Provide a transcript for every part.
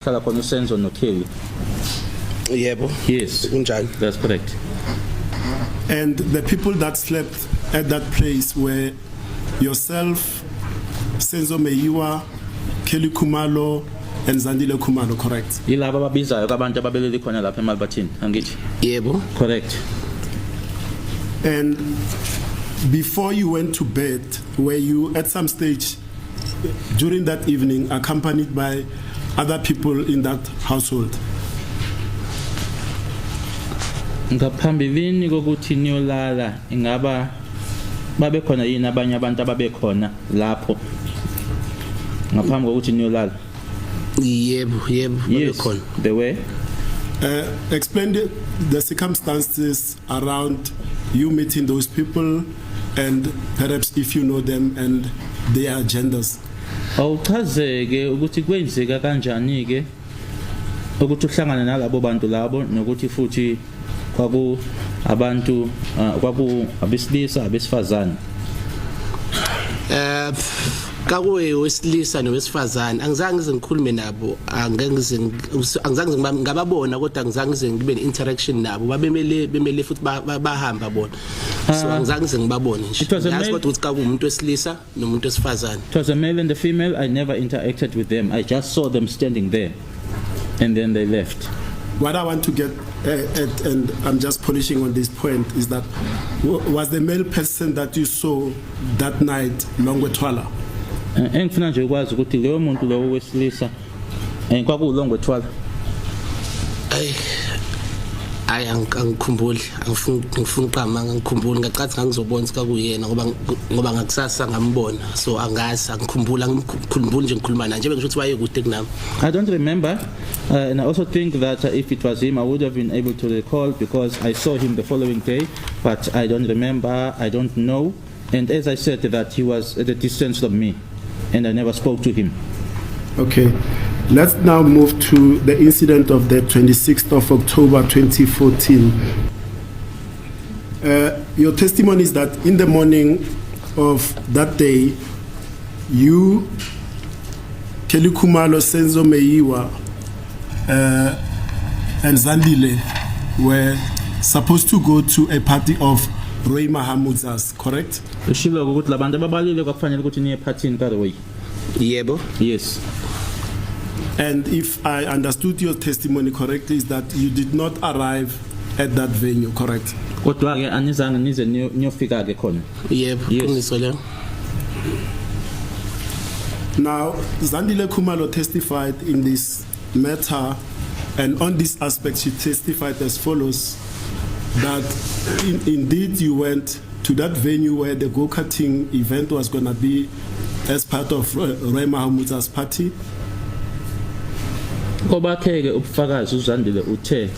Senzo Meyiwa. Yebo. Yes. Kunjani? That's correct. And the people that slept at that place were yourself, Senzo Meyiwa, Kelly Khumalo, and Zandi Khumalo, correct? Yilaba ababizayo abantu ababeleli khona lapha eMalbatini, angithi? Yebo. Correct. And before you went to bed, were you at some stage during that evening accompanied by other people in that household? Ngaphambilini kokuthi niyolala ingaba babe khona yini abanye abantu ababe khona lapho ngaphambi kokuthi niyolala? Yebo, babe khona. They were. Explain the circumstances around you meeting those people and perhaps if you know them and their agendas. Awuchazeke ukuthi kwenzeka kanjani ke ukuthi uhlangane nalabo bantu labo nokuthi futhi kwaku abantu kwaku abesilisa abesifazane. Kakuwe wesilisa nowesifazane angizange ngize ngikhulume nabo angizange ngababona kodwa angizange ngize ngibe interaction nabo bemele futhi bahamba bona so angizange ngize ngibabone nje yazi kodwa ukuthi kakumuntu wesilisa nomuntu wesifazane. It was a male and a female. I never interacted with them. I just saw them standing there and then they left. What I want to get at, and I'm just polishing on this point, is that was the male person that you saw that night Longwe Thwala? Engifuna nje ukwazi ukuthi leyo muntu lowo wesilisa kwaku Longwe Thwala. Angikhumbuli ngifuna uqama ngikhumbula ngacathi ngangizobona sikakuyena ngoba ngakusasa ngambona so angazi angikhumbula nje ngikhuluma naye nje bengisho waye kude kunami. I don't remember and I also think that if it was him I would have been able to recall because I saw him the following day, but I don't remember, I don't know, and as I said that he was at a distance from me and I never spoke to him. Okay. Let's now move to the incident of the 26th of October 2014. Your testimony is that in the morning of that day, you, Kelly Khumalo, Senzo Meyiwa, and Zandi were supposed to go to a party of Roy Mahamud's, correct? Yebo. Yes. And if I understood your testimony correctly, is that you did not arrive at that venue, correct? Yes. Now, Zandi Khumalo testified in this matter, and on this aspect, she testified as follows: that indeed you went to that venue where the go-karting event was going to be as part of Roy Mahamud's party. Kobakheke ubufakazi uZandile uthe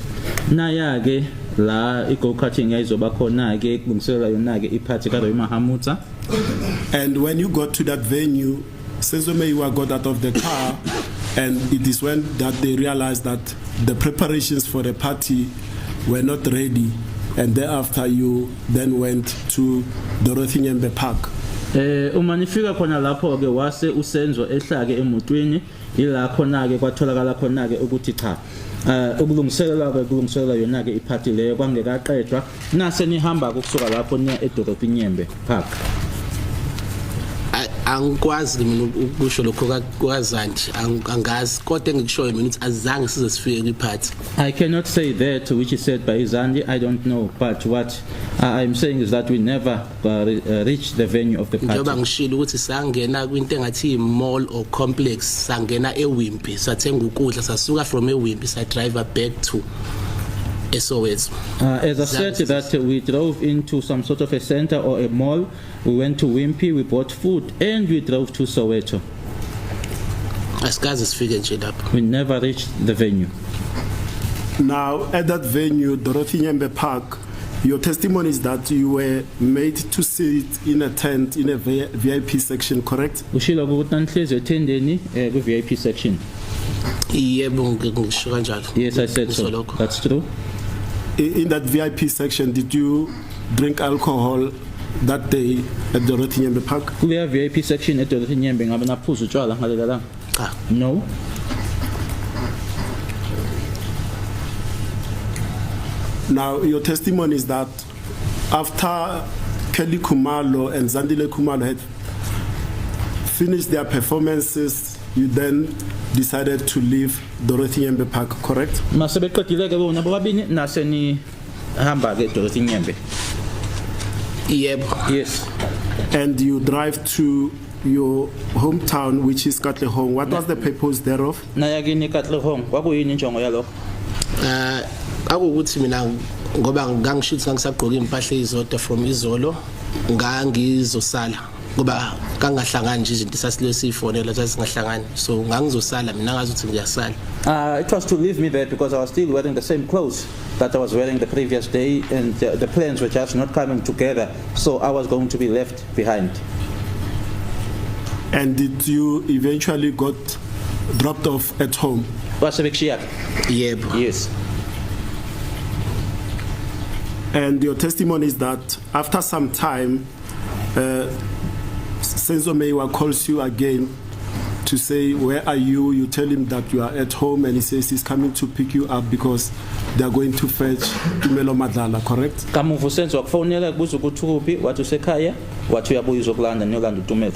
naya ke la i-go-karting yayizoba khona ke kulungiselela yona ke iphathi kaRoy Mahamudza. And when you got to that venue, Senzo Meyiwa got out of the car, and it is when that they realized that the preparations for the party were not ready, and thereafter you then went to Dorothy Nyembe Park. Uma nifika khona lapho ke wase uSenzo ehlake emotweni ila khona ke kwatholakala khona ke ukuthi cha ukulungiselela yona ke iphathi leyo kwangekaqedwa nase nihamba ukusuka lapho niya eDorothy Nyembe Park. Angikwazi mina ukusho lokho kwaZandi angazi kodwa engikushoyo mina ukuthi azange size sifike kwiphathi. I cannot say that which is said by Zandi. I don't know, but what I'm saying is that we never reached the venue of the party. Njoba ngishilo ukuthi sangena kwinto engathi mall or complex, sangena eWimpy sathenga ukudla sasuka from eWimpy sa drive back to SOS. As I said that we drove into some sort of a center or a mall, we went to Wimpy, we bought food and we drove to Soweto. We never reached the venue. Now at that venue, Dorothy Nyembe Park, your testimony is that you were made to sit in a tent in a VIP section, correct? Ushilo ukuthi nanhlezi ethendeni ku VIP section. Yebo ngisho kanjalo. Yes, I said so. That's true. In that VIP section, did you drink alcohol that day at Dorothy Nyembe Park? We have VIP section at Dorothy Nyembe ngabe naphuza utshwala ngalela la. Cha. No. Now, your testimony is that after Kelly Khumalo and Zandile Khumalo had finished their performances, you then decided to leave Dorothy Nyembe Park, correct? Masebeqedile ke bona bobabini nase ni hamba ke Dorothy Nyembe. Yebo. Yes. And you drive to your hometown, which is Katlehong. What was the purpose thereof? Naya kini Katlehong kwakuyini injongo yalokho? Akukuthi mina ngoba ngangishuthi ngisagqoka impahla ezodwa from izolo ngangizosala ngoba kangahlangani nje izinto sasilwe sifonela sasingahlangani so ngangizosala mina ngazi ukuthi ngiyasala. It was to leave me there because I was still wearing the same clothes that I was wearing the previous day, and the plans were just not coming together, so I was going to be left behind. And did you eventually got dropped off at home? Yebo. Yes. And your testimony is that after some time, Senzo Meyiwa calls you again to say, where are you? You tell him that you are at home, and he says he's coming to pick you up because they are going to fetch Tumelo Madlala, correct? Kamuva uSenzo wakufonela kubuza ukuthi ukuphi wathi usekhaya wathi uyabuya uzokulanda niyolanda uTumelo.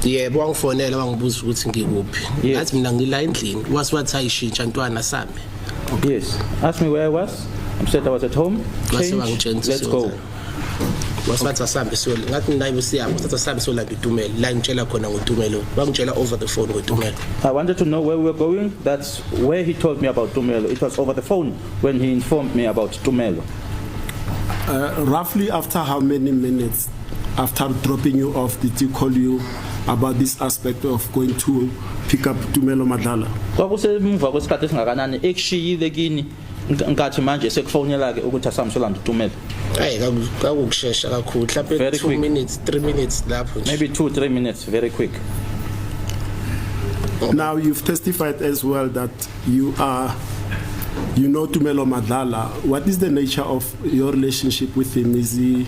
Yebo wangifonela wangibuza ukuthi ngikuphi. Ngathi mina ngila endlini wathi ayishintsha ntwana sami. Yes. Asked me where I was. I said I was at home. Change. Let's go. Wasatha sambe so ngathi nayi usiyapho satha sambe so la uTumelo la ngitshela khona ngoTumelo wangitshela over the phone ngoTumelo. I wanted to know where we were going. That's where he told me about Tumelo. It was over the phone when he informed me about Tumelo. Roughly after how many minutes after dropping you off did he call you about this aspect of going to pick up Tumelo Madlala? Kwakusemva kwesikhathi esingakanani ekushiyile kini ngathi manje sekufonela ke ukuthi asamsolanda uTumelo. Hayi kakukushesha kakhulu mhlawumbe 2 minutes 3 minutes lapho. Maybe 2-3 minutes, very quick. Now you've testified as well that you know Tumelo Madlala. What is the nature of your relationship with him? Is he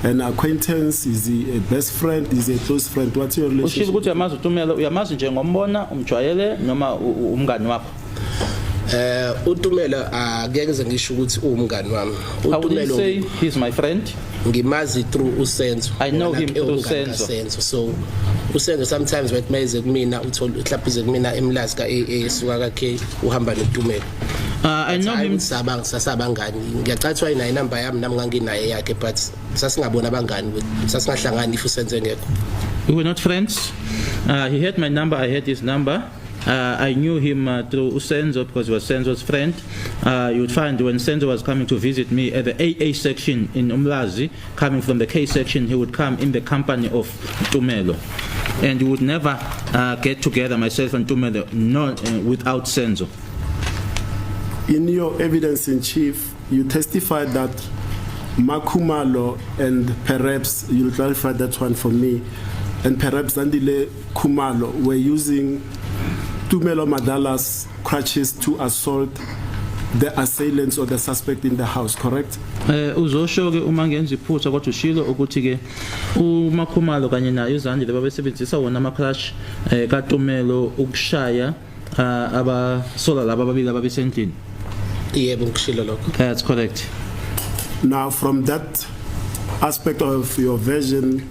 an acquaintance? Is he a best friend? Is he a close friend? What's your relationship? Ushilo ukuthi uyamazi uTumelo, uyamazi njengombona umjwayele noma umngani wakho? uTumelo akeke ngisho ukuthi umngani wami. uTumelo say he's my friend. Ngimazi through uSenzo. I know him through Senzo. So uSenzo sometimes when mayeze kumina uthola uhlaphize kumina emlazi ka esuka kakhe uhamba noTumelo. I know him sasabangani ngiyacathwa ina inamba yami nami nganginaye yakhe but sasingabona abangani sasingahlangani if uSenzo ngekho. We were not friends. He had my number, I had his number. I knew him through Senzo because he was Senzo's friend. You would find when Senzo was coming to visit me at the AA section in Umlazi, coming from the K section, he would come in the company of Tumelo. And we would never get together, myself and Tumelo, without Senzo. In your evidence in chief, you testified that Makhumalo and perhaps, you'll clarify that one for me, and perhaps Zandile Khumalo were using Tumelo Madlala's crutches to assault the assailants or the suspect in the house, correct? Uzosho ke uma ngenza iphutha kodwa ushilo ukuthi ke uMakhumalo kanye naye uZandi babesebenzisa wona ama-crush kaTumelo ukushaya abasola laba ababili ababesendlini. Yebo ngishilo lokho. That's correct. Now from that aspect of your version,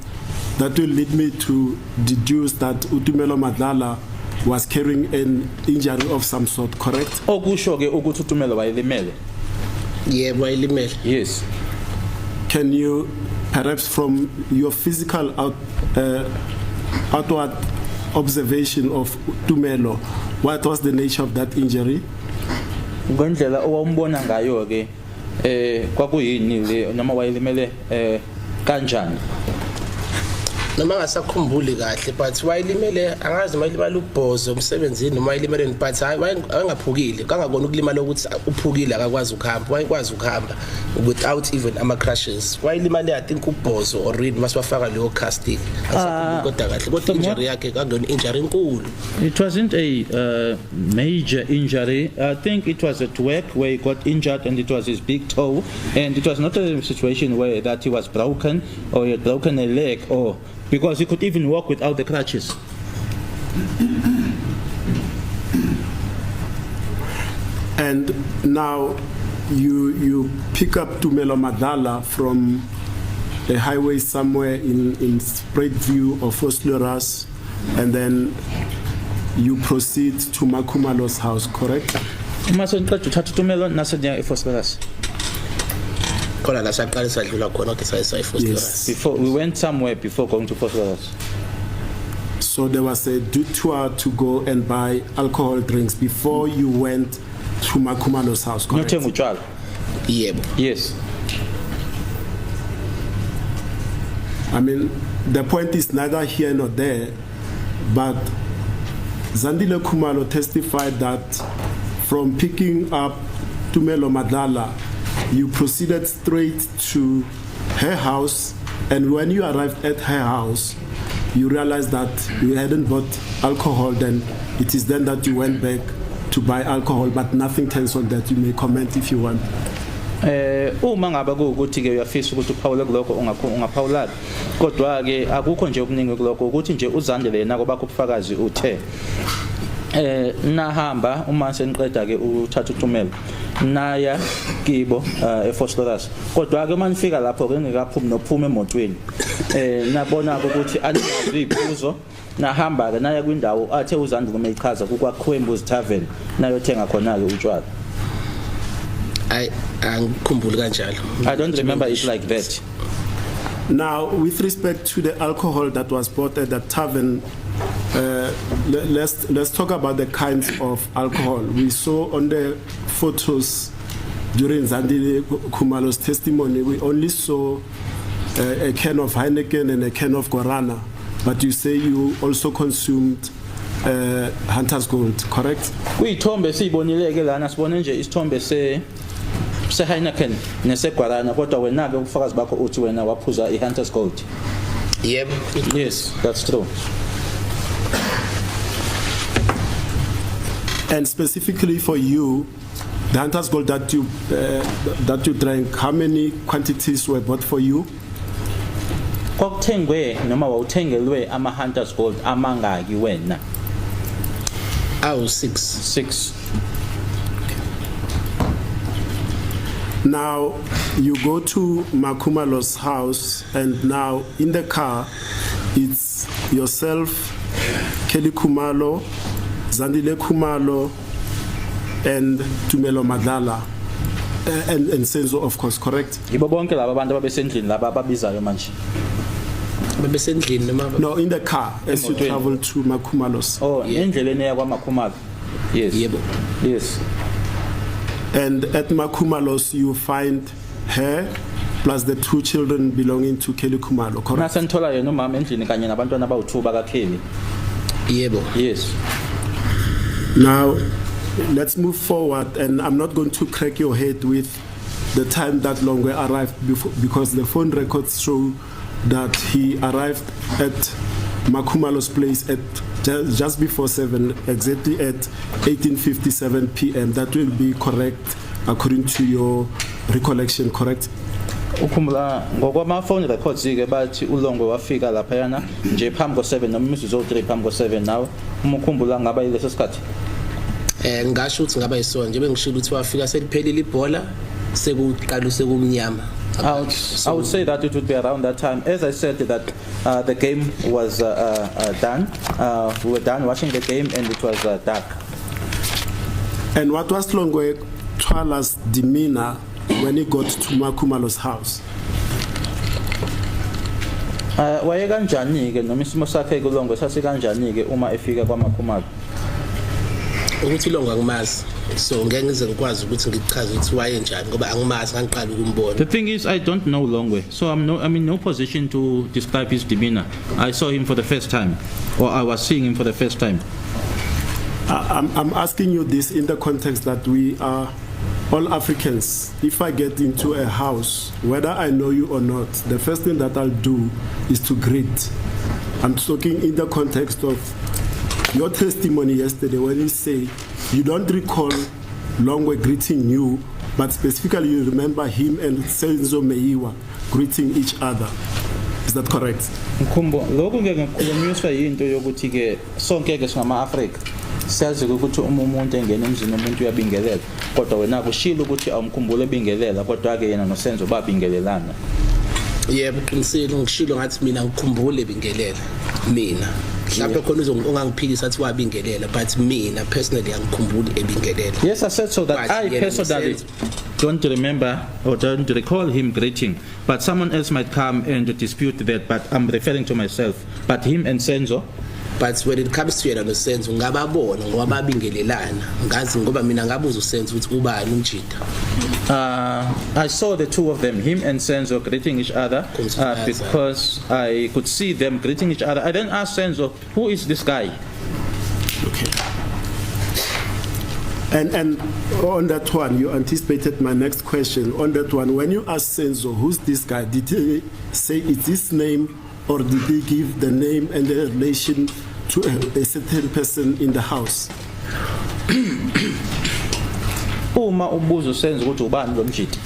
that will lead me to deduce that uTumelo Madlala was carrying an injury of some sort, correct? Okusho ke ukuthi uTumelo wayelimele. Yebo wayelimele. Yes. Can you perhaps from your physical outward observation of Tumelo, what was the nature of that injury? Ngendlela owambona ngayo ke kwakuyini le noma wayelimele kanjani? Noma ngasakhumbuli kahle but wayelimele angazi mayilibala ubhozo umsebenzini noma wayelimele but wayengaphukile kangakona ukulimala ukuthi uphukile akakwazi ukuhamba wayekwazi ukuhamba without even ama crushes wayelimale I think ubhozo or read masibafaka leyo casting asakhuluma kodwa kahle kodwa injury yakhe kangona injury enkulu. It wasn't a major injury. I think it was at work where he got injured and it was his big toe, and it was not a situation where that he was broken or he had broken a leg or because he could even walk without the crutches. And now you pick up Tumelo Madala from a highway somewhere in Spruitview or Vosloorus, and then you proceed to Makhumalo's house, correct? Uma seniqeda uthatha uTumelo nasediya eFosloras. Khona la saqala sadlula khona ke Yes. Before we went somewhere before going to Fosloras. So there was a detour to go and buy alcohol drinks before you went to Makhumalo's house, correct? Nothenga utshwala. yebo. Yes. I mean, the point is neither here nor there, but Zandile Khumalo testified that from picking up Tumelo Madala, you proceeded straight to her house, and when you arrived at her house, you realized that you hadn't bought alcohol. Then it is then that you went back to buy alcohol, but nothing turns on that. You may comment if you want. Uma ngabe ukuthi ke uyafisa ukuthi uphawule kuloko ungaphawulaki kodwa ke akukho nje okuningi kuloko ukuthi nje uZandile yena kwabakho ubufakazi uthe nahamba uma seniqeda ke uthatha uTumelo naya kibo eFosloras kodwa ke manifika lapho ke ngikaphumi nophuma emotweni nabona ukuthi aniyazi iphuzo nahamba ke naya kwindawo athe uZandile uma ichaza kuKwakhwembu's Tavern nayothenga khona ke utshwala. I don't remember it like that. Now, with respect to the alcohol that was bought at the tavern, let's talk about the kinds of alcohol. We saw on the photos during Zandile Khumalo's testimony, we only saw a can of Heineken and a can of Guarana, but you say you also consumed Hunter's Gold, correct? Kuyithombe siyibonile ke lana sibone nje isithombe se Heineken neseGuarana kodwa wena ke ubufakazi bakho uthi wena waphuza iHunter's Gold. Yebo. Yes, that's true. And specifically for you, the Hunter's Gold that you drank, how many quantities were bought for you? Kwakuthengwe noma wawuthengelwe ama Hunter's Gold amangaki wena? 6. Now, you go to Makhumalo's house, and now in the car, it's yourself, Kelly Khumalo, Zandile Khumalo, and Tumelo Madala, and Senzo, of course, correct? Yibo bonke laba abantu ababesendlini laba ababizayo manje. Babesendlini noma? No, in the car as you travel to Makhumalo's. Oh, endleleni ya kwaMakhumalo. Yes. Yebo. Yes. And at Makhumalo's, you find her plus the 2 children belonging to Kelly Khumalo, correct? Nasenthola yena umama endlini kanye nabantwana abawu2 bakaKelly. Yebo. Yes. Now, let's move forward, and I'm not going to crack your head with the time that Longwe arrived before, because the phone records show that he arrived at Makhumalo's place at just before 7, exactly at 18:57 p.m. That will be correct according to your recollection, correct? Ukhumbula ngokwama phone records ke bathi uLongwe wafika lapha yana nje phambi ko7 noma imizuzu 3 phambi ko7 nawe uma ukhumbula ngaba yileso sikhathi ngasho ukuthi ngaba yisona nje bengishilo ukuthi wafika seliphelile ibhola sekuqala sekumnyama. I would say that it would be around that time. As I said, that the game was done. We were done watching the game, and it was dark. And what was Longwe Thwala's demeanor when he got to Makhumalo's house? Waye kanjani ke noma isimo sakhe kuLongwe sase kanjani ke uma efika kwaMakhumalo? Ukuthi Longwe angimazi. So ngeke ngize ngikwazi ukuthi ngichaze ukuthi waye njani ngoba angimazi ngiqala ukumbona. The thing is, I don't know Longwe, so I'm in no position to describe his demeanor. I saw him for the first time, or I was seeing him for the first time. I'm asking you this in the context that we are all Africans. If I get into a house, whether I know you or not, the first thing that I'll do is to greet. I'm talking in the context of your testimony yesterday when you say you don't recall Longwe greeting you, but specifically you remember him and Senzo Meyiwa greeting each other. Is that correct? Mkhumbo lokho ngeke ngikhulunyiswa into yokuthi ke sonke ke singama Africa siyazi ukuthi uma umuntu engena emzini umuntu uyabingelela kodwa wena kushilo ukuthi awumkhumbule ebingelela kodwa ke yena noSenzo babingelelana. Yebo, qinisile ngishilo ngathi mina ngikhumbule ebingelela mina. Mhlawumbe khona uzongiphikisa athi wabingelela, but mina personally angikhumbuli ebingelela. Yes, I said so that But I yena personally don't remember or don't recall him greeting, but someone else might come and dispute that, but I'm referring to myself. But him and Senzo, But when it comes to yena noSenzo ngababona ngoba babingelelana. Ngazi ngoba mina ngabuza uSenzo ukuthi ubani umjida. I saw the two of them, him and Senzo, greeting each other because I could see them greeting each other. I then asked Senzo, who is this guy? Okay. And on that one, you anticipated my next question. On that one, when you asked Senzo, who's this guy, did he say it's his name, or did he give the name and the relation to a certain person in the house? Uma ubuzo Senzo ukuthi ubani lo mjidi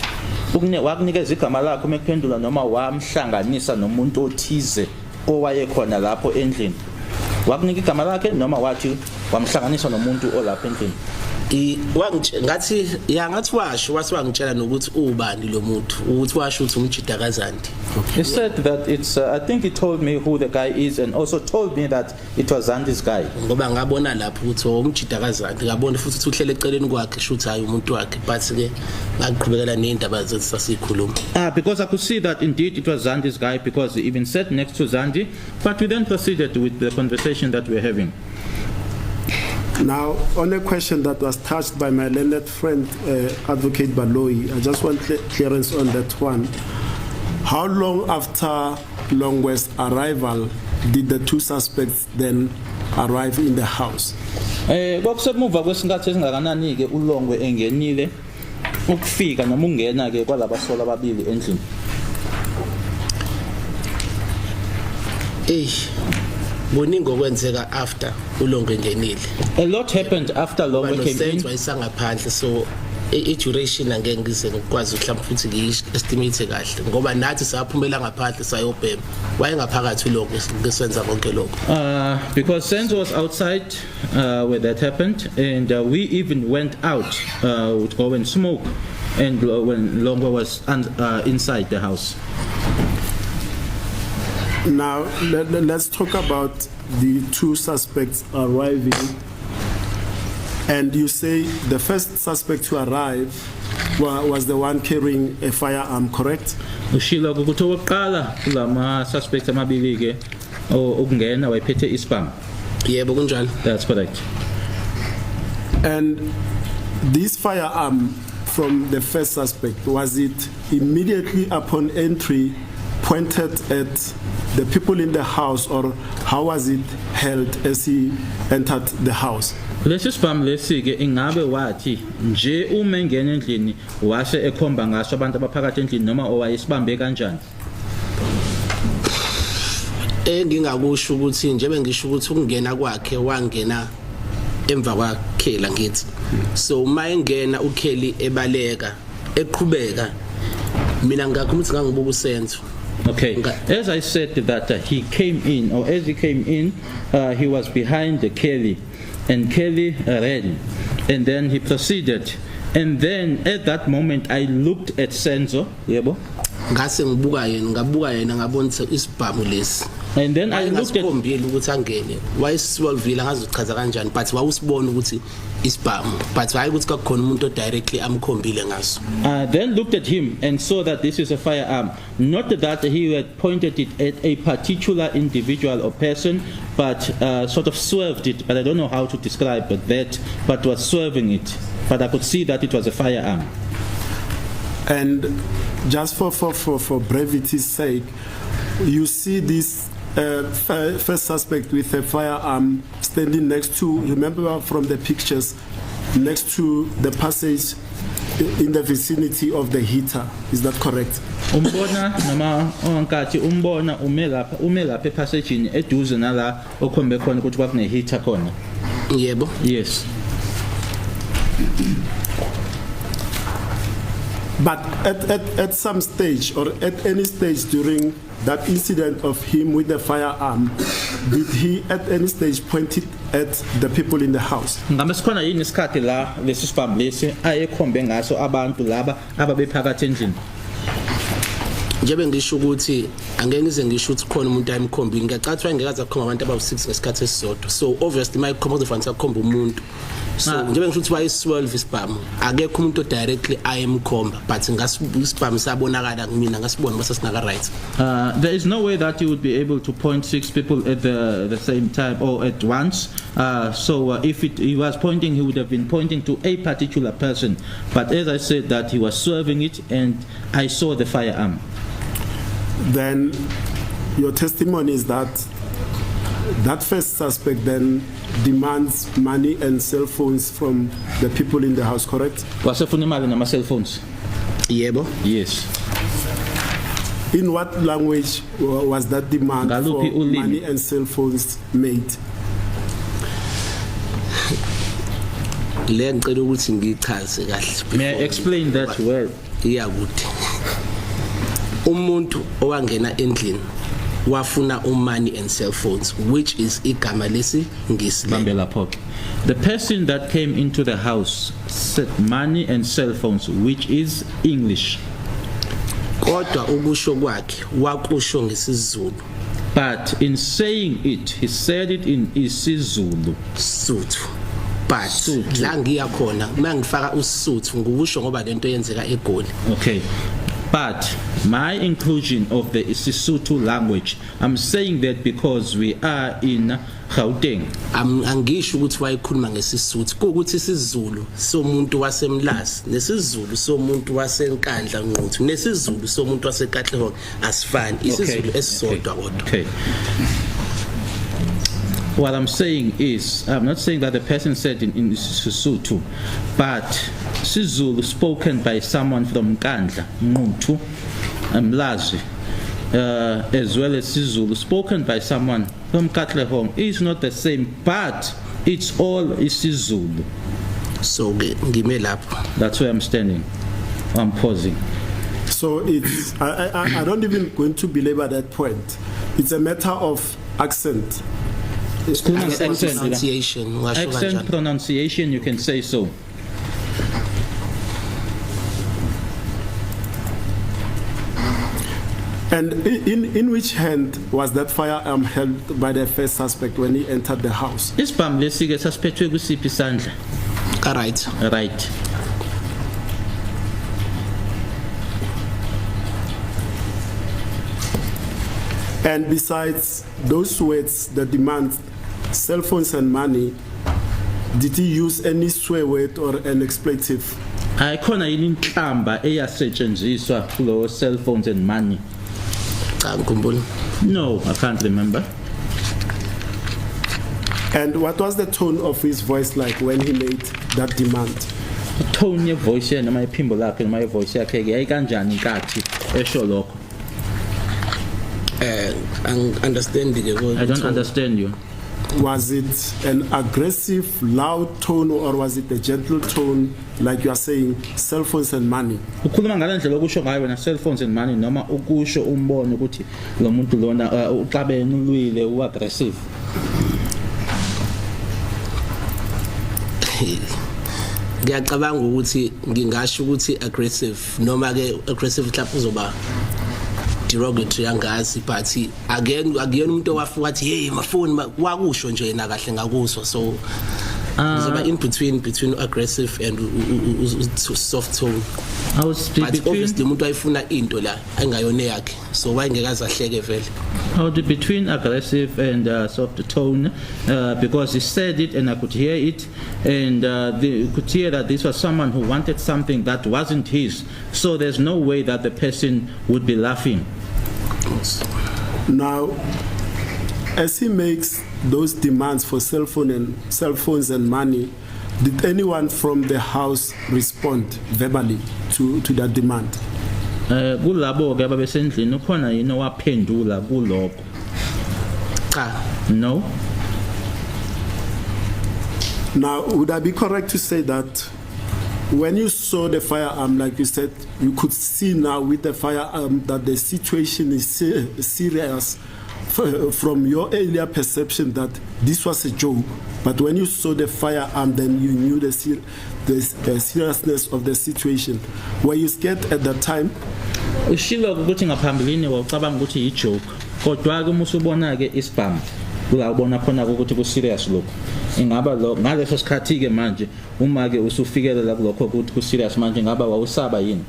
wakunikeza igama lakho mekuphendula noma wamhlanganisa nomuntu othize owayekhona lapho endlini, wakunika igama lakhe noma wathi wamhlanganisa nomuntu olapha endlini? Ngathi washo wangitshela nokuthi ubani lo muntu ukuthi washo ukuthi umjida kaZandi. He said that it's I think he told me who the guy is and also told me that it was Zandi's guy. Ngoba ngabona lapho ukuthi umjida kaZandi, ngabona futhi ukuthi uhlele eceleni kwakhe shothi hayi umuntu wakhe, but ke ngaqiqhubekela neindaba zethu sasikhuluma. Because I could see that indeed it was Zandi's guy because he even sat next to Zandi, but we then proceeded with the conversation that we're having. Now, on a question that was touched by my learned friend, Advocate Baloyi, I just want clearance on that one. How long after Longwe's arrival did the two suspects then arrive in the house? Kwakusemuva kwesinkathi esingakanani ke uLongwe engenile ukufika noma ungena ke kwalabasola ababili endlini. Boningi okwenzeka after uLongwe ngenile. A lot happened after Longwe came in. Senzo wayesangaphandle, so i-duration angeke ngize ngikwazi mhlawumbe futhi ngi-estimate kahle ngoba nathi saphumela ngaphandle sayobhema, wayengaphakathi uLongwe ngesenza konke lokho. Because Senzo was outside where that happened, and we even went out to go and smoke, and when Longwe was inside the house. Now, let's talk about the two suspects arriving. And you say the first suspect to arrive was the one carrying a firearm, correct? Ushilo ukuthi oqala kulama suspects amabili ke ukungena wayephethe isibhamu. Yebo kunjalo. That's correct. And this firearm from the first suspect, was it immediately upon entry pointed at the people in the house, or how was it held as he entered the house? Lesi sibhamu lesi ke ingabe wathi nje uma engena endlini wase ekhomba ngaso abantu abaphakathi endlini noma owayesibambe kanjani? Ngingakusho ukuthi njengoba ngisho ukuthi ukungena kwakhe wangena emva kwakhela ngithi, so uma engena uKelly ebaleka eqhubeka mina ngakhuluma ukuthi ngangibuka uSenzo. Okay, as I said that he came in, or as he came in, he was behind Kelly, and Kelly ran, and then he proceeded, and then at that moment I looked at Senzo, yebo, ngase ngibuka yena ngabona isibhamu lesi, and then I looked at ngikhombile ukuthi angene wayesiwalvila ngazochaza kanjani, but wawusibona ukuthi isibhamu, but hayi ukuthi kakhona umuntu directly amkhombile ngaso. Then looked at him and saw that this is a firearm, not that he had pointed it at a particular individual or person, but sort of swerved it, but I don't know how to describe that, but was swerving it, but I could see that it was a firearm. And just for brevity's sake, you see this first suspect with a firearm standing next to, remember from the pictures, next to the passage in the vicinity of the heater. Is that correct? Umbona noma onkathi umbona ume lapha epassage eduze nala okhombe khona ukuthi kwakune heater khona. Yebo. Yes. But at some stage, or at any stage during that incident of him with the firearm, did he at any stage point it at the people in the house. Ngabe sikhona yini isikhathi la lesi sibambi lesi ayekhombe ngaso abantu laba ababephakathi endlini? Njengoba ngisho ukuthi angeke ngize ngisho ukuthi khona umuntu ayemkhombini ngiyacatha ngeke azakhomba abantu aba6 ngesikhathi esisodwa. So obviously my khomba kuzofanele akhombe umuntu. So njengoba ngisho ukuthi wayi12 isibhamu akekho umuntu directly ayemkhomba but ngasibhamu sabonakala kumina ngasibona base sinaka right. There is no way that you would be able to point 6 people at the same time or at once. So if he was pointing, he would have been pointing to a particular person. But as I said, that he was serving it, and I saw the firearm. Then your testimony is that that first suspect then demands money and cell phones from the people in the house, correct? Wasefuna imali nama cell phones. Yebo. Yes. In what language was that demand Ngaluphi for ulimi? money and cell phones made? Le ngicela ukuthi ngichaze kahle. May I explain that well? Iyakuthi. Umuntu owangena endlini wafuna money and cell phones, which is igama lesi ngisi. Bambela Pok. The person that came into the house said money and cell phones, which is English. Kodwa ukusho kwakhe wakusho ngesizulu. But in saying it, he said it in isiZulu. Suthu. But Suthu. la ngiya khona mangifaka uSuthu ngukusho ngoba lento yenzeka eGoli. Okay. But my inclusion of the Sesotho language, I'm saying that because we are in Gauteng. Angisho ukuthi wayekhuluma ngesisuthu ukuthi isiZulu somuntu wasemlazi nesizulu somuntu wasenkandla nquthu nesizulu somuntu wasekatlehong asifani isizulu esisodwa kodwa. Okay. What I'm saying is, I'm not saying that the person said in Sesotho, but Sizulu spoken by someone from Nkandla, Nquthu, Mlazi, as well as Sizulu spoken by someone from Katlehong is not the same, but it's all isiZulu. So ngime lapho. That's where I'm standing. I'm pausing. So it's I don't even going to belabor that point. It's a matter of accent. Pronunciation. Accent pronunciation, you can say so. And in which hand was that firearm held by the first suspect when he entered the house? Isibhamu lesike sasiphethwe kusiphi isandla? Right. Right. And besides those words, the demand, cell phones and money, did he use any swear word or an expletive? Ayikhona yini inhlamba eyasetshenziswa kulo cell phones and money? Cha ngikhumbula. No, I can't remember. And what was the tone of his voice like when he made that demand? Tone ye voice yakhe noma iphimbo lakhe noma voice yakhe yayikanjani nkathi esho lokho? I don't understand you. Was it an aggressive, loud tone, or was it a gentle tone, like you are saying, cell phones and money? Ukhuluma ngalendlela okusho ngayo wena cell phones and money noma ukusho umbono ukuthi lo muntu lona uxabene ulwile uaggressive. Ngiyacabanga ukuthi ngingasho ukuthi aggressive noma ke aggressive mhlawumbe uzoba derogatory yangazi but again umuntu owafuka wathi hey mafoni wakusho nje yena kahle ngakusho so uzoba in between aggressive and soft tone. I was but obviously umuntu ayifuna into la engayone yakhe so wayengekaza ahleke vele. I was between aggressive and soft tone because he said it and I could hear it and could hear that this was someone who wanted something that wasn't his, so there's no way that the person would be laughing. Now, as he makes those demands for cell phones and money, did anyone from the house respond verbally to that demand? Kulabo ke ababesendlini ukhona yini owaphendula kuloko? Cha. No. Now, would I be correct to say that when you saw the firearm, like you said, you could see now with the firearm that the situation is serious from your earlier perception that this was a joke, but when you saw the firearm, then you knew the seriousness of the situation. Were you scared at that time? Ushilo ukuthi ngaphambilini wacabanga ukuthi i-joke. Kodwa ke musubona ke isibhamu. Uyabona khona ukuthi ku serious lokho. Ingaba lo ngaleso sikhathi ke manje uma ke usufikelela kulokho ukuthi ku serious manje ngaba wawusaba yini?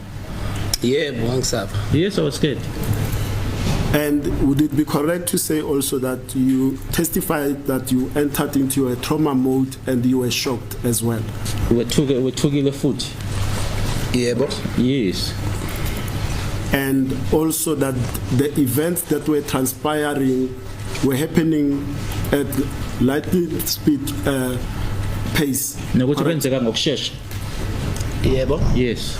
Yebo, ngisaba. Yes, I was scared. And would it be correct to say also that you testified that you entered into a trauma mode and you were shocked as well? We took the foot. Yebo. Yes. And also that the events that were transpiring were happening at lightning speed pace. Nokuthi kwenzeka ngokusheshsha. Yebo. Yes.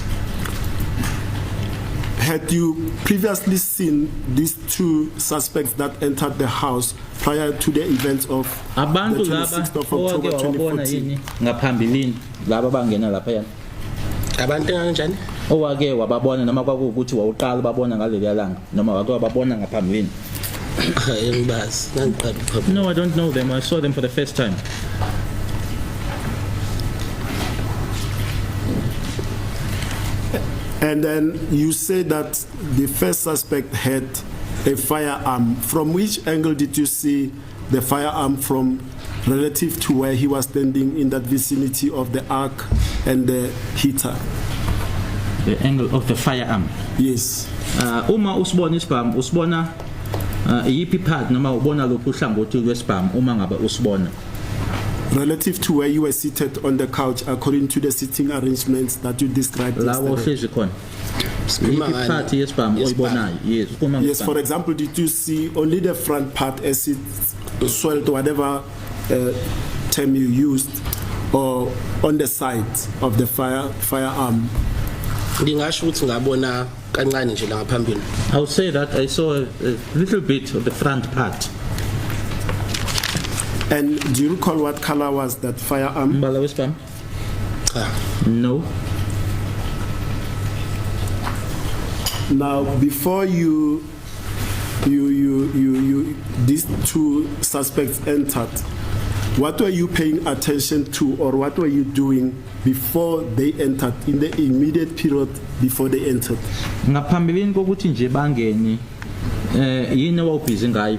Had you previously seen these two suspects that entered the house prior to the events of abantu the laba 26th of October wabona 2014? yini ngaphambilini laba bangena lapha yana Abantu kanjani? owake wababona noma kwakuwukuthi wawuqala babona ngaleli langa noma wake wababona ngaphambilini? Ngibazi, ngiqala. No, I don't know them. I saw them for the first time. And then you say that the first suspect had a firearm. From which angle did you see the firearm from relative to where he was standing in that vicinity of the arc and the heater? The angle of the firearm. Yes. Uma usibona isibhamu usibona yipi part noma ubona lokhu uhlangothi lwesibhamu uma ngabe usibona? Relative to where you were seated on the couch according to the sitting arrangements that you described La yesterday. wohlezi khona. Yipi part yesibhamu oyibonayo? Yes. Uma Yes, for example, did you see only the front part as it swelled, whatever term you used, or on the side of the firearm? Ngingasho ukuthi ngabona kancane nje la ngaphambili. I would say that I saw a little bit of the front part. And do you recall what color was that firearm? Mbala wesibhamu? Cha. No. Now, before these two suspects entered, what were you paying attention to, or what were you doing before they entered, in the immediate period before they entered? Ngaphambilini kokuthi nje bangeni yini wawubhizi ngayo?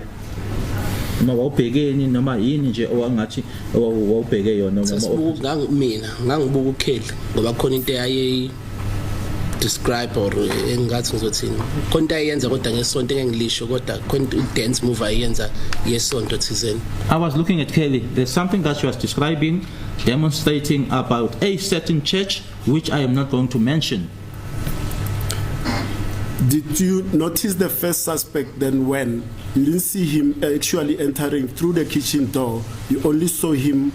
Noma wawubhekeni noma yini nje owangathi wawubheke yona noma Sasibuka mina ngangibuka ukheli ngoba khona into eyayi describe or engathi ngizothini. Khona into ayenza kodwa ngesonto engilisho kodwa khona dance move ayenza yesonto thizeni. I was looking at Kelly. There's something that she was describing, demonstrating about a certain church, which I am not going to mention. Did you notice the first suspect then when? You didn't see him actually entering through the kitchen door. You only saw him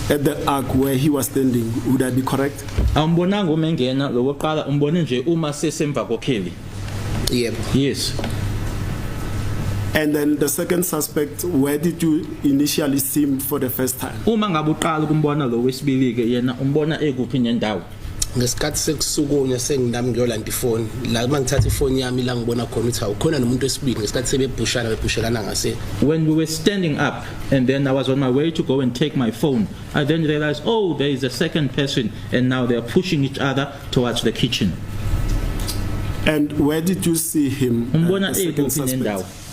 at the arc where he was standing. Would that be correct? Awumbonanga uma engena lo woqala umbone nje uma sesemva koKelly. Yebo. Yes. And then the second suspect, where did you initially see him for the first time? Uma ngabe uqala ukumbona lo wesibili ke yena umbona ekuphi nendawo? Ngesikhathi sekusukunya senginami ngiyolanda ifoni la mangithatha ifoni yami la ngibona khona ukuthi awukhona nomuntu wesibili ngesikhathi sebebhushelana ngase. When we were standing up and then I was on my way to go and take my phone, I then realized, oh, there is a second person, and now they are pushing each other towards the kitchen. And where did you see him? Umbona the second ekuphi nendawo? suspect?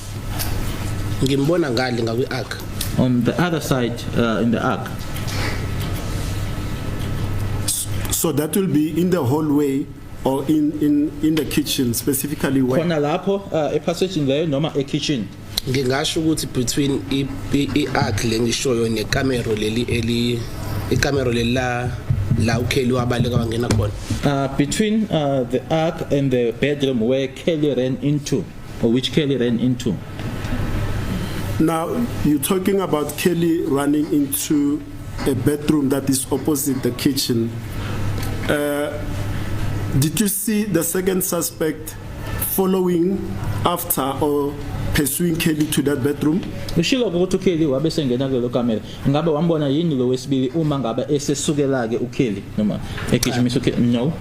Ngimbona ngale ngakwi-arc. On the other side, in the ark. So that will be in the hallway or in the kitchen, specifically where? Khona lapho epassage leyo noma ekitchen. Ngingasho ukuthi between i-arc le ngishoyo nekamero leli ikamero la uKelly wabaleka wangena khona. Between the ark and the bedroom where Kelly ran into, or which Kelly ran into. Now, you're talking about Kelly running into a bedroom that is opposite the kitchen. Did you see the second suspect following after or pursuing Kelly to that bedroom? Ushilo ukuthi uKelly wabe sengena kulelo kamera. Ngabe wambona yini lo wesibili uma ngabe esesukela ke uKelly noma egijimisa uKelly? No.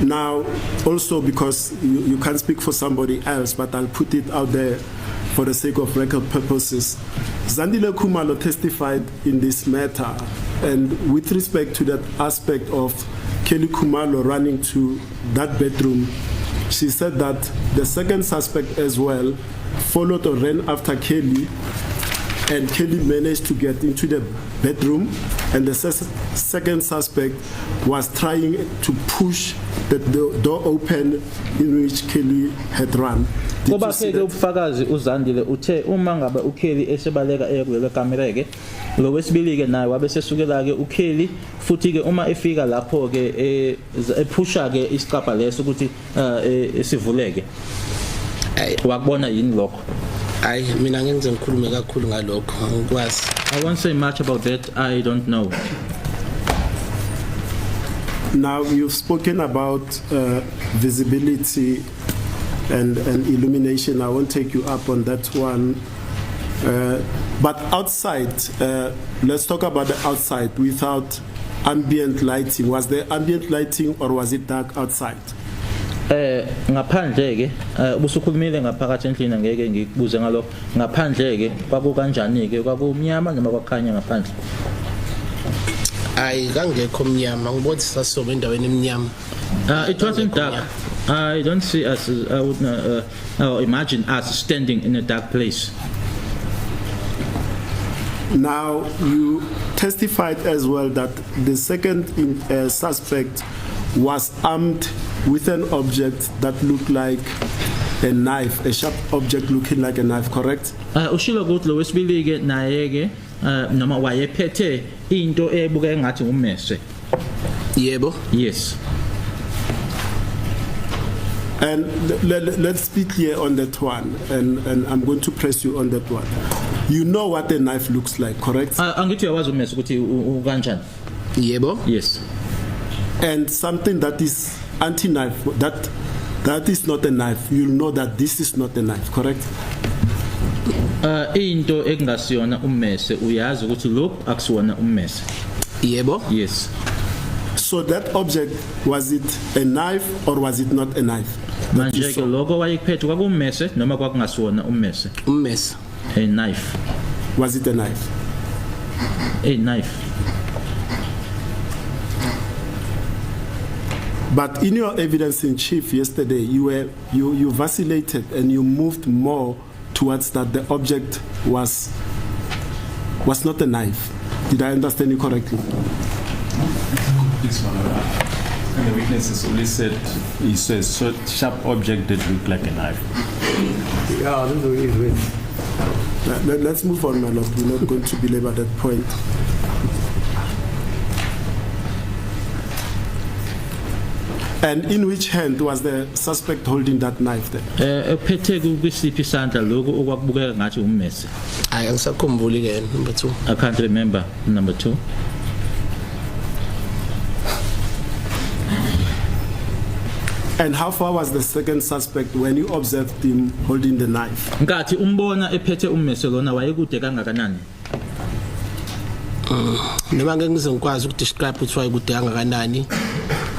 Now, also because you can't speak for somebody else, but I'll put it out there for the sake of record purposes. Zandile Khumalo testified in this matter, and with respect to that aspect of Kelly Khumalo running to that bedroom, she said that the second suspect as well followed or ran after Kelly, and Kelly managed to get into the bedroom, and the second suspect was trying to push the door open in which Kelly had run. Ngoba ke ubufakazi uZandile uthe uma ngabe uKelly esebaleka ekulelo kamera ke lo wesibili ke naye wabe sesukela ke uKelly futhi ke uma efika lapho ke ephusha ke isicapha leso ukuthi sivuleke wakubona yini lokho? Hayi mina ngeke ngize ngikhulume kakhulu ngalokho ngikwazi. I won't say much about that. I don't know. Now you've spoken about visibility and illumination. I won't take you up on that one. But outside, let's talk about the outside without ambient lighting. Was there ambient lighting or was it dark outside? Ngaphandle ke ubusukhulumile ngaphakathi endlini ngeke ngikubuze ngalokho. Ngaphandle ke kwakukanjani ke kwakumnyama noma kwakhanya ngaphandle? Hayi kangekho mnyama ngibona sasome endaweni emnyama. It wasn't dark. I don't see us. I would imagine us standing in a dark place. Now you testified as well that the second suspect was armed with an object that looked like a knife, a sharp object looking like a knife, correct? Ushilo ukuthi lo wesibili ke naye ke noma wayephethe into ebuka engathi ummese. Yebo. Yes. And let's be clear on that one, and I'm going to press you on that one. You know what a knife looks like, correct? Angithi uyawazi ummese ukuthi ukanjani? Yebo. Yes. And something that is anti-knife, that is not a knife. You'll know that this is not a knife, correct? Into engasiyona ummese uyazi ukuthi lo akusiwona ummese. Yebo. Yes. So that object, was it a knife or was it not a knife? Manje ke lokho wayekuphethe kwakummese noma kwakungasiwona ummese? Ummese. A knife. Was it a knife? A knife. But in your evidence in chief yesterday, you vacillated and you moved more towards that the object was not a knife. Did I understand you correctly? And the witnesses only said he says sharp object that looked like a knife. Yeah, that's the way it went. Let's move on, my lord. We're not going to belabor that point. And in which hand was the suspect holding that knife then? Ephethe kwisiphi isandla lokho okwakubukeka ngathi ummese? Hayi angisakhumbuli ke number 2. I can't remember number 2. And how far was the second suspect when you observed him holding the knife? Ngathi umbona ephethe ummese lona wayekude kangakanani? Noma ngeke ngize ngikwazi ukudescribe ukuthi wayekude kangakanani.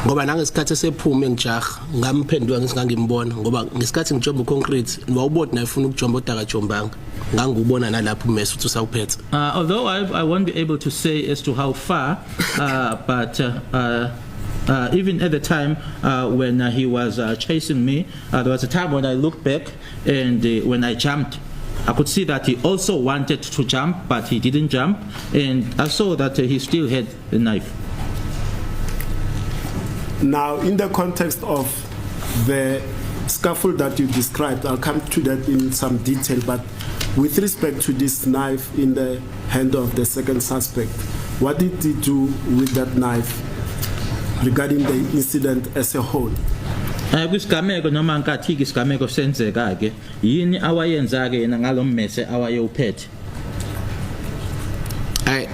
Ngoba nangesikhathi sephume ngijaha ngamphendula ngisingangimbona ngoba ngesikhathi ngijomba concrete wawubona naye ufuna ukujomba odakajombanga ngangubona nalapho ummese uthi usawuphethe. Although I won't be able to say as to how far but even at the time when he was chasing me, there was a time when I looked back and when I jumped, I could see that he also wanted to jump, but he didn't jump, and I saw that he still had a knife. Now, in the context of the scuffle that you described, I'll come to that in some detail, but with respect to this knife in the hand of the second suspect, what did he do with that knife regarding the incident as a whole? Kwisigameko noma nkathi isigameko senzeka ke yini awayenza ke yena ngalommese awayewuphethe?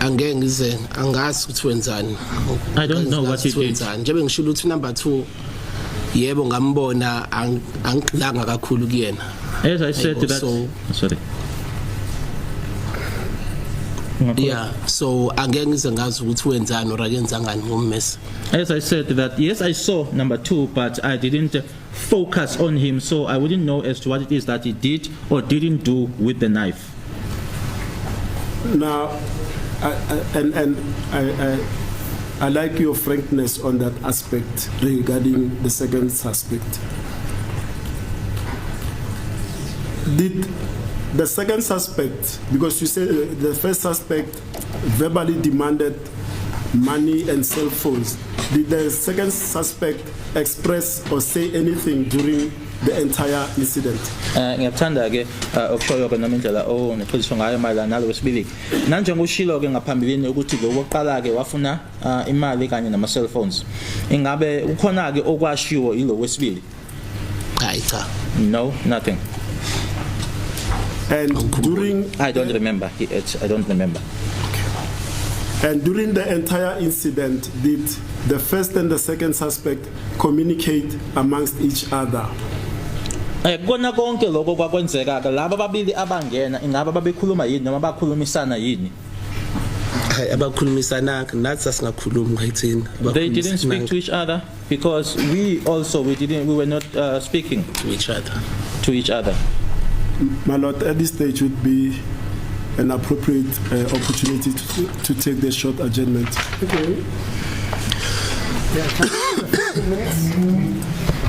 Angeke ngize angazi ukuthi wenzani. I don't know what he did. Njengoba ngishilo ukuthi number 2 yebo ngambona angilanga kakhulu kuyena. As I said that so, sorry. Yeah, so angeke ngize ngazi ukuthi wenzani or akenzangani ngommesa. As I said that, yes, I saw number 2, but I didn't focus on him, so I wouldn't know as to what it is that he did or didn't do with the knife. Now, I like your frankness on that aspect regarding the second suspect. Did the second suspect, because you said the first suspect verbally demanded money and cell phones, did the second suspect express or say anything during the entire incident? Ngiyathanda ke ukushoyo ke noma indlela onexhiziswa ngayo mayelana nalo wesibili. Nanjengoshilo ke ngaphambilini ukuthi lo wokuqala ke wafuna imali kanye nama cell phones. Ingabe ukhona ke okwashiwo yilo wesibili? Hayi cha. No, nothing. And during I don't remember. I don't remember. And during the entire incident, did the first and the second suspect communicate amongst each other? Kona konke lokho kwakwenzeka ke laba babili abangena ingaba babekhuluma yini noma bakhulumisana yini? Hayi abakhulumisana nathi singakhulumi ngayithini. They didn't speak to each other because we were not speaking to each other. My Lord, at this stage would be an appropriate opportunity to take the short adjournment. Okay. Yeah, 15 minutes.